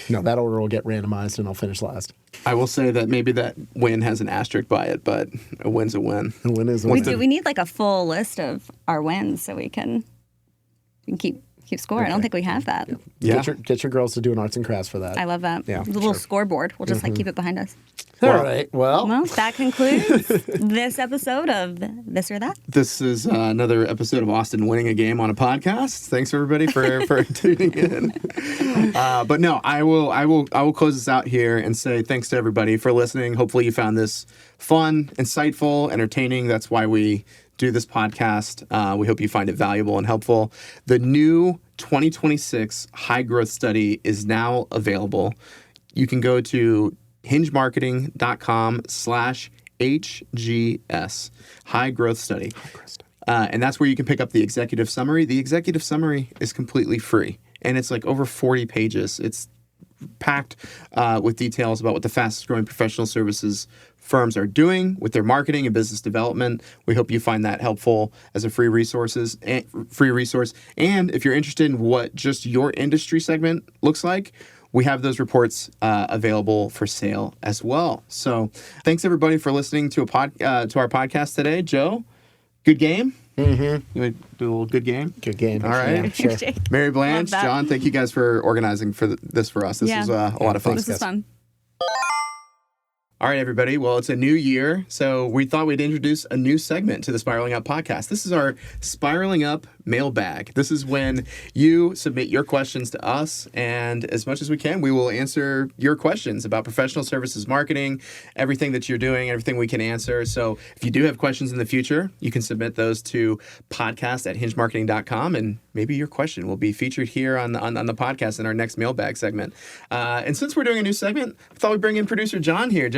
No, that order will get randomized and I'll finish last. I will say that maybe that win has an asterisk by it, but a win's a win. And win is a We win. do. We need like a full list of our wins so we can keep score. I don't think we have that. Yeah. Get your girls to do an arts and crafts for that. I love that. Yeah, The little sure. scoreboard. We'll just like keep it behind us. All right. Well, Well, that concludes this episode of This or That. This is another episode of Austin winning a game on a podcast. Thanks everybody for tuning in. But no, I will close this out here and say thanks to everybody for listening. Hopefully you found this fun, insightful, entertaining. That's why we do this podcast. We hope you find it valuable and helpful. The new 2026 high growth study is now available. You can go to hingemarketing.com/HGS, high growth study. And that's where you can pick up the executive summary. The executive summary is completely free, and it's like over 40 pages. It's packed with details about what the fastest growing professional services firms are doing with their marketing and business development. We hope you find that helpful as a free resource. And if you're interested in what just your industry segment looks like, we have those reports available for sale as well. So thanks everybody for listening to our podcast today. Joe, good game. Mm-hmm. You want to do a little good game? Good game. All right. Yeah, sure. Mary-Blanche, John, thank you guys for organizing this for us. This was a lot of fun. This was fun. All right, everybody. Well, it's a new year, so we thought we'd introduce a new segment to the Spiraling Up podcast. This is our Spiraling Up Mailbag. This is when you submit your questions to us, and as much as we can, we will answer your questions about professional services marketing, everything that you're doing, everything we can answer. So if you do have questions in the future, you can submit those to podcast@hingemarketing.com, and maybe your question will be featured here on the podcast in our next Mailbag segment. And since we're doing a new segment, I thought we'd bring in producer John here.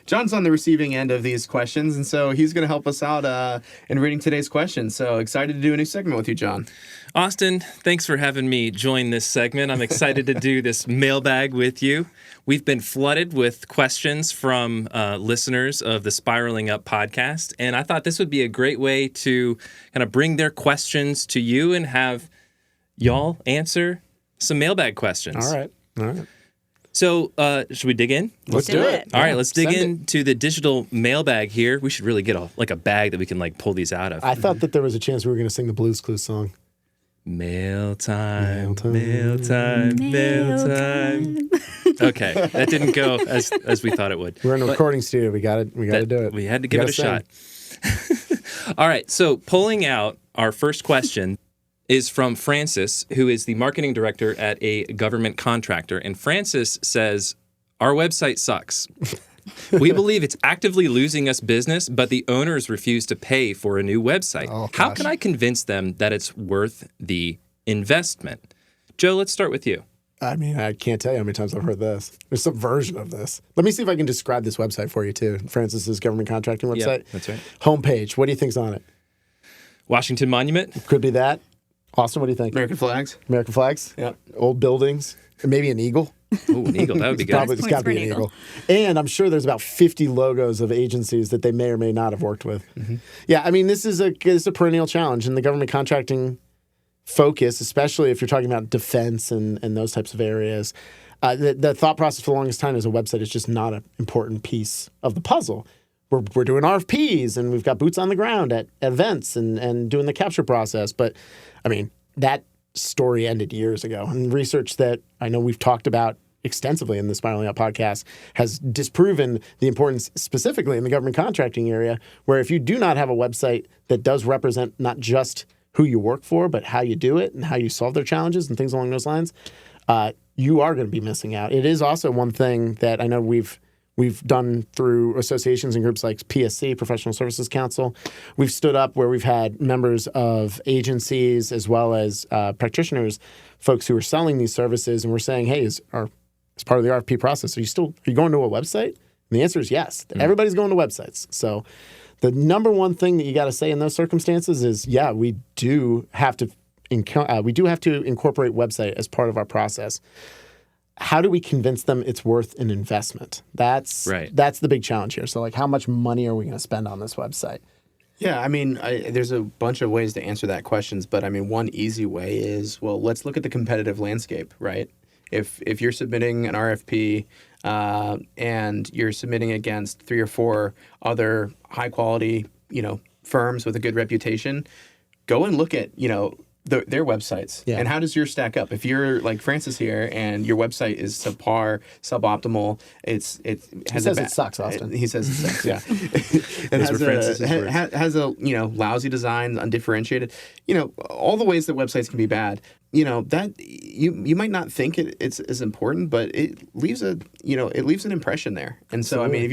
John's on the receiving end of these questions, and so he's going to help us out in reading today's questions. So excited to do a new segment with you, John. Austin, thanks for having me join this segment. I'm excited to do this mailbag with you. We've been flooded with questions from listeners of the Spiraling Up podcast, and I thought this would be a great way to kind of bring their questions to you and have y'all answer some mailbag questions. All right. So, should we dig in? Let's do it. All right, let's dig Send it. into the digital mailbag here. We should really get a bag that we can pull these out of. I thought that there was a chance we were going to sing the Blues Clues song. Mail time. Okay, that didn't go as we thought it would. We're in a recording studio. We got to do it. We had to give it a shot. All right, so pulling out our first question is from Francis, who is the marketing director at a government contractor. And Francis says, our website sucks. We believe it's actively losing us business, but the owners refuse to pay for a new website. Oh, How gosh. can I convince them that it's worth the investment? Joe, let's start with you. I mean, I can't tell you how many times I've heard this. There's some version of this. Let me see if I can describe this website for you, too. Francis's government contracting website. Yeah, that's right. Homepage. What do you think's on it? Washington Monument? Could be that. Austin, what do you think? American flags. American flags? Yep. Old buildings? Maybe an eagle? Oh, an eagle. That would be good. Probably, it's Points got to for be an an eagle. eagle. And I'm sure there's about 50 logos of agencies that they may or may not have worked with. Mm-hmm. Yeah, I mean, this is a perennial challenge in the government contracting focus, especially if you're talking about defense and those types of areas. The thought process for the longest time is a website is just not an important piece of the puzzle. We're doing RFPs, and we've got boots on the ground at events and doing the capture process. But, I mean, that story ended years ago. And research that I know we've talked about extensively in the Spiraling Up podcast has disproven the importance specifically in the government contracting area, where if you do not have a website that does represent not just who you work for, but how you do it and how you solve their challenges and things along those lines, you are going to be missing out. It is also one thing that I know we've done through associations and groups like PSC, Professional Services Council. We've stood up where we've had members of agencies as well as practitioners, folks who are selling these services, and we're saying, hey, as part of the RFP process, are you going to a website? And the answer is yes. Everybody's going to websites. So the number one thing that you got to say in those circumstances is, yeah, we do have to incorporate website as part of our process. How do we convince them it's worth an investment? That's the big challenge here. So, how much money are we going to spend on this website? Yeah, I mean, there's a bunch of ways to answer that questions, but I mean, one easy way is, well, let's look at the competitive landscape, right? If you're submitting an RFP and you're submitting against 3 or 4 other high quality, firms with a good reputation, go and look at, their websites. Yeah. And how does yours stack up? If you're like Francis here and your website is subpar, suboptimal, it has it sucks, Austin. He says it sucks. Yeah. Those were Francis's words. has a lousy design, undifferentiated. All the ways that websites can be bad. That you might not think it's as important, but it leaves an impression there. And so, Absolutely. I mean,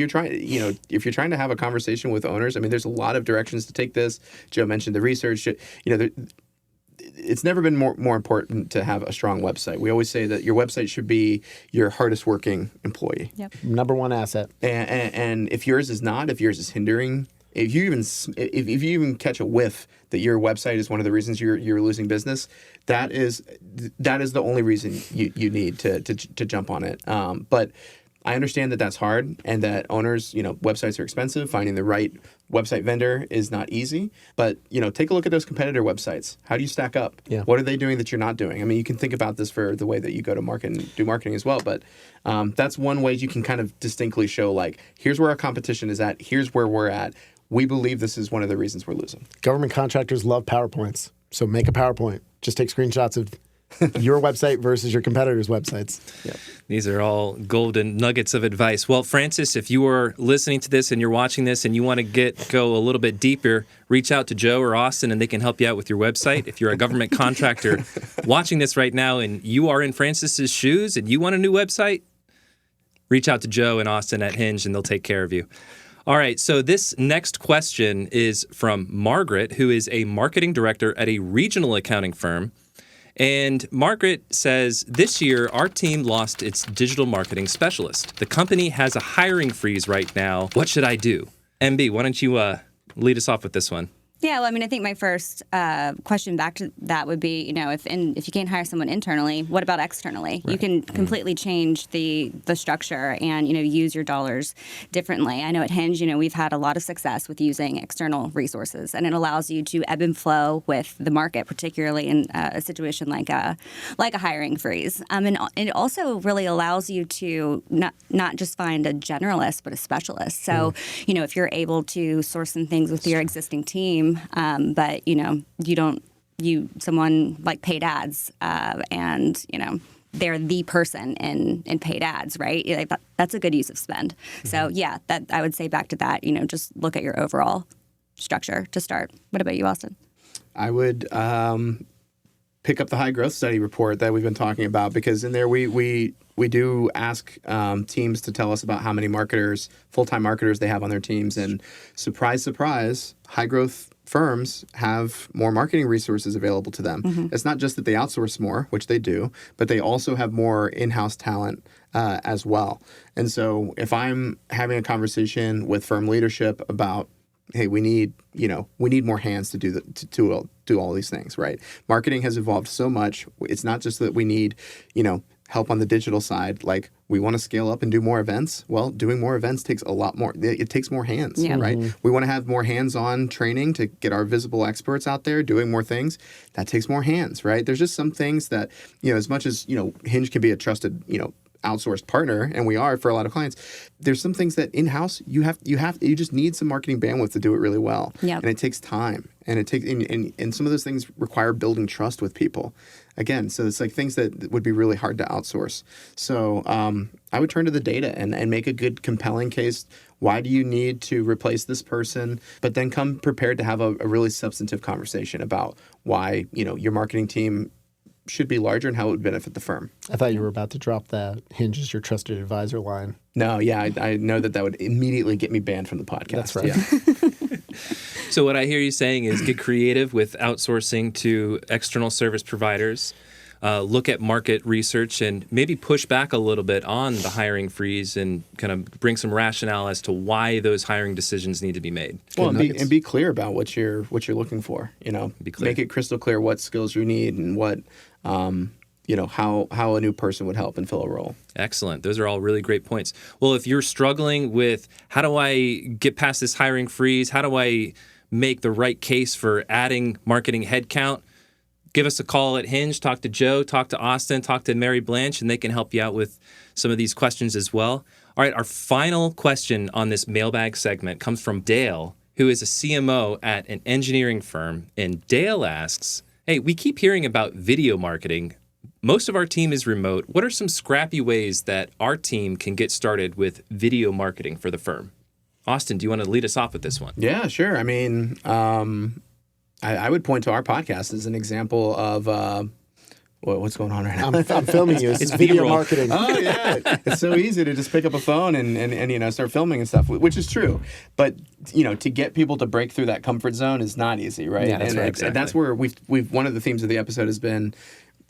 if you're trying to have a conversation with owners, I mean, there's a lot of directions to take this. Joe mentioned the research. it's never been more important to have a strong website. We always say that your website should be your hardest working employee. Yep. Number one asset. And if yours is not, if yours is hindering, if you even catch a whiff that your website is one of the reasons you're losing business, that is the only reason you need to jump on it. But I understand that that's hard, and that owners, websites are expensive. Finding the right website vendor is not easy. But take a look at those competitor websites. How do you stack up? Yeah. What are they doing that you're not doing? I mean, you can think about this for the way that you go to market and do marketing as well. But that's one way you can kind of distinctly show, like, here's where our competition is at. Here's where we're at. We believe this is one of the reasons we're losing. Government contractors love PowerPoints. So make a PowerPoint. Just take screenshots of your website versus your competitors' websites. Yep. These are all golden nuggets of advice. Well, Francis, if you are listening to this and you're watching this and you want to go a little bit deeper, reach out to Joe or Austin and they can help you out with your website. If you're a government contractor watching this right now and you are in Francis's shoes and you want a new website, reach out to Joe and Austin at Hinge and they'll take care of you. All right, so this next question is from Margaret, who is a marketing director at a regional accounting firm. And Margaret says, this year, our team lost its digital marketing specialist. The company has a hiring freeze right now. What should I do? MB, why don't you lead us off with this one? Yeah, well, I mean, I think my first question back to that would be, if you can't hire someone internally, what about externally? Right. You can completely change the structure and, use your dollars differently. I know at Hinge, we've had a lot of success with using external resources, and it allows you to ebb and flow with the market, particularly in a situation like a hiring freeze. And it also really allows you to not just find a generalist, but a specialist. So, if you're able to source some things with your existing team, but someone like paid ads, and they're the person in paid ads, right? That's a good use of spend. Mm-hmm. So yeah, that I would say back to that. Just look at your overall structure to start. What about you, Austin? I would pick up the high growth study report that we've been talking about, because in there we do ask teams to tell us about how many full-time marketers they have on their teams, and surprise, surprise, high growth firms have more marketing resources available to them. Mm-hmm. It's not just that they outsource more, which they do, but they also have more in-house talent as well. And so if I'm having a conversation with firm leadership about, hey, we need more hands to do all these things, right? Marketing has evolved so much. It's not just that we need, help on the digital side. Like, we want to scale up and do more events. Well, doing more events takes a lot more. It takes more hands, right? Mm-hmm. We want to have more hands-on training to get our visible experts out there doing more things. That takes more hands, right? There's just some things that, as much as, Hinge can be a trusted, outsourced partner, and we are for a lot of clients, there's some things that in-house you just need some marketing bandwidth to do it really well. Yep. And it takes time, and and some of those things require building trust with people. Again, so it's like things that would be really hard to outsource. So I would turn to the data and make a good, compelling case. Why do you need to replace this person? But then come prepared to have a really substantive conversation about why your marketing team should be larger and how it would benefit the firm. I thought you were about to drop that Hinge is your trusted advisor line. No, yeah, I know that would immediately get me banned from the podcast. That's right. Yeah. So what I hear you saying is get creative with outsourcing to external service providers. Look at market research and maybe push back a little bit on the hiring freeze and kind of bring some rationale as to why those hiring decisions need to be made. Well, and be clear about what you're looking for. Be clear. Make it crystal clear what skills you need and what how a new person would help and fill a role. Excellent. Those are all really great points. Well, if you're struggling with how do I get past this hiring freeze, how do I make the right case for adding marketing headcount, give us a call at Hinge, talk to Joe, talk to Austin, talk to Mary-Blanche, and they can help you out with some of these questions as well. All right, our final question on this mailbag segment comes from Dale, who is a CMO at an engineering firm. And Dale asks, hey, we keep hearing about video marketing. Most of our team is remote. What are some scrappy ways that our team can get started with video marketing for the firm? Austin, do you want to lead us off with this one? Yeah, sure. I mean, I would point to our podcast as an example of What's going on right now? I'm filming you. It's video B-roll. marketing. Oh yeah, it's so easy to just pick up a phone and start filming and stuff, which is true. But to get people to break through that comfort zone is not easy, right? Yeah, that's right, And that's where we've one of the themes of the episode has been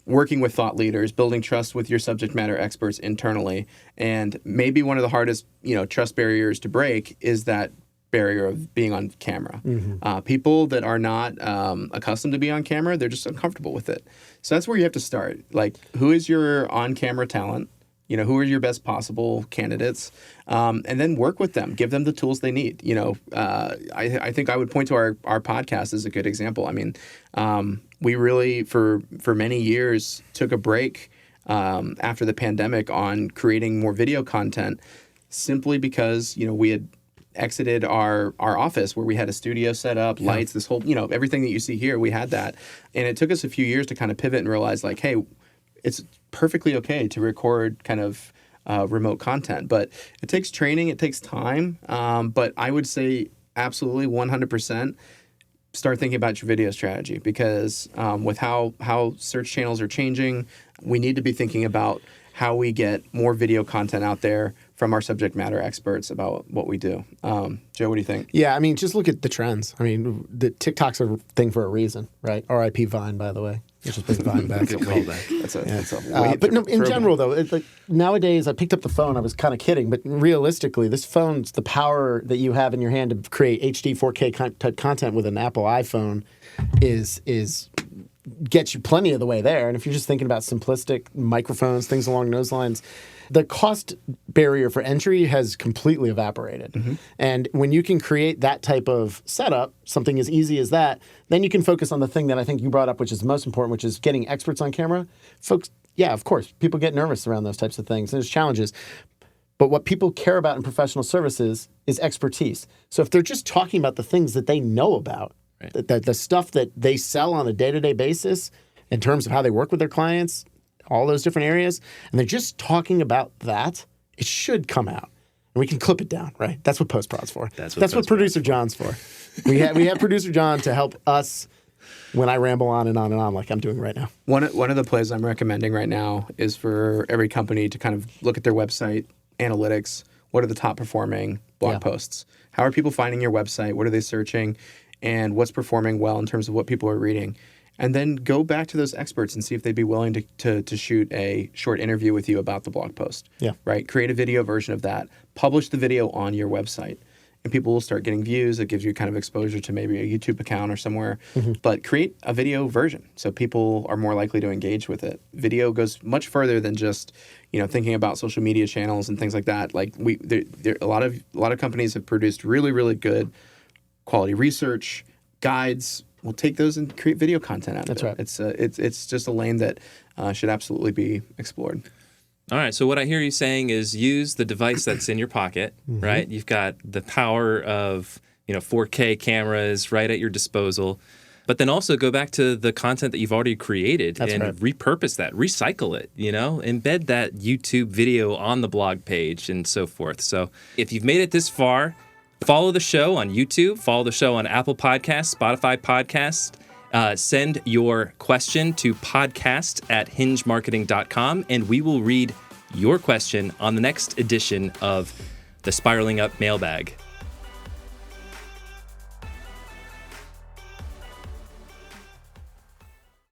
working with thought leaders, building trust with your subject matter experts internally, and maybe one of the hardest trust barriers to break is that barrier of being on camera. People that are not accustomed to be on camera, they're just uncomfortable with it. So that's where you have to start. Like, who is your on-camera talent? Who are your best possible candidates? And then work with them. Give them the tools they need. I think I would point to our podcast as a good example. I mean, we really, for many years, took a break after the pandemic on creating more video content simply because, we had exited our office where we had a studio set up, lights, this whole, everything that you see here, we had that. And it took us a few years to kind of pivot and realize like, hey, it's perfectly okay to record kind of remote content, but it takes training, it takes time. But I would say absolutely 100% start thinking about your video strategy because with how search channels are changing, we need to be thinking about how we get more video content out there from our subject matter experts about what we do. Joe, what do you think? Yeah, I mean, just look at the trends. I mean, the TikTok's a thing for a reason, right? R.I.P. Vine, by the way. Let's just bring Vine back. But no, in general, though, like nowadays, I picked up the phone. I was kind of kidding, but realistically, this phone's the power that you have in your hand to create HD 4K type content with an Apple iPhone is gets you plenty of the way there. And if you're just thinking about simplistic microphones, things along those lines, the cost barrier for entry has completely evaporated. And when you can create that type of setup, something as easy as that, then you can focus on the thing that I think you brought up, which is the most important, which is getting experts on camera. Folks, yeah, of course, people get nervous around those types of things. There's challenges. But what people care about in professional services is expertise. So if they're just talking about the things that they know about, the stuff that they sell on a day-to-day basis in terms of how they work with their clients, all those different areas, and they're just talking about that, it should come out. And we can clip it down, right? That's what post-prod's for. That's what producer John's for. We have producer John to help us when I ramble on and on and on like I'm doing right now. One of the plays I'm recommending right now is for every company to kind of look at their website analytics. What are the top performing blog posts? How are people finding your website? What are they searching? And what's performing well in terms of what people are reading? And then go back to those experts and see if they'd be willing to shoot a short interview with you about the blog post. Yeah. Right? Create a video version of that. Publish the video on your website. And people will start getting views. It gives you kind of exposure to maybe a YouTube account or somewhere. But create a video version so people are more likely to engage with it. Video goes much further than just thinking about social media channels and things like that. Like a lot of companies have produced really, really good quality research, guides. We'll take those and create video content out of it. That's right. It's just a lane that should absolutely be explored. All right. So what I hear you saying is use the device that's in your pocket, right? You've got the power of 4K cameras right at your disposal, but then also go back to the content that you've already created repurpose that, recycle it. Embed that YouTube video on the blog page and so forth. So if you've made it this far, follow the show on YouTube, follow the show on Apple Podcasts, Spotify Podcasts. Send your question to podcast@hingemarketing.com, and we will read your question on the next edition of the Spiraling Up Mailbag.